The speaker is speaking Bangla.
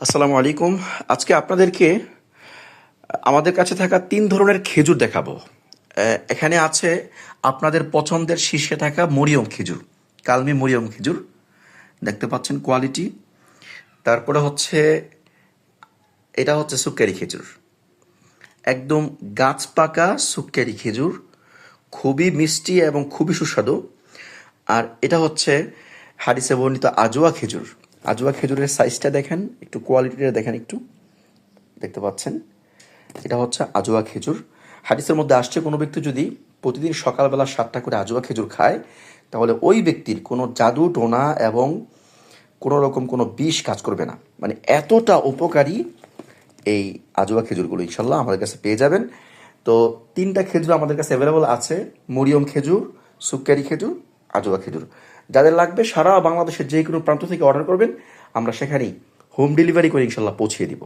আসসালামু আলাইকুম। আজকে আপনাদেরকে আমাদের কাছে থাকা ৩ ধরনের খেজুর দেখাবো। এখানে আছে আপনাদের পছন্দের শীর্ষে থাকা মরিয়ম খেজুর, কালমি মরিয়ম খেজুর, দেখতে পাচ্ছেন কোয়ালিটি। তারপরে হচ্ছে এটা হচ্ছে সুক্কারি খেজুর, একদম গাছ পাকা সুক্কারি খেজুর, খুবই মিষ্টি এবং খুবই সুস্বাদু। আর এটা হচ্ছে হাদিসে বর্ণিত আজওয়া খেজুর। আজওয়া খেজুরের সাইজটা দেখেন, একটু কোয়ালিটিটা দেখেন, একটু দেখতে পাচ্ছেন। এটা হচ্ছে আজওয়া খেজুর। হাদিসের মধ্যে আসছে কোনো ব্যক্তি যদি প্রতিদিন সকালবেলা 7টা করে আজওয়া খেজুর খায়, তাহলে ওই ব্যক্তির কোনো জাদু টোনা এবং কোনো রকম কোনো বিষ কাজ করবে না। মানে এতটা উপকারী এই আজওয়া খেজুরগুলো ইনশাল্লাহ আমাদের কাছে পেয়ে যাবেন। তো 3টা খেজুর আমাদের কাছে অ্যাভেলেবল আছে: মরিয়ম খেজুর, সুক্কারি খেজুর, আজওয়া খেজুর। যাদের লাগবে সারা বাংলাদেশের যে কোনো প্রান্ত থেকে অর্ডার করবেন, আমরা সেখানেই হোম ডেলিভারি করে ইনশাল্লাহ পৌঁছিয়ে দিব।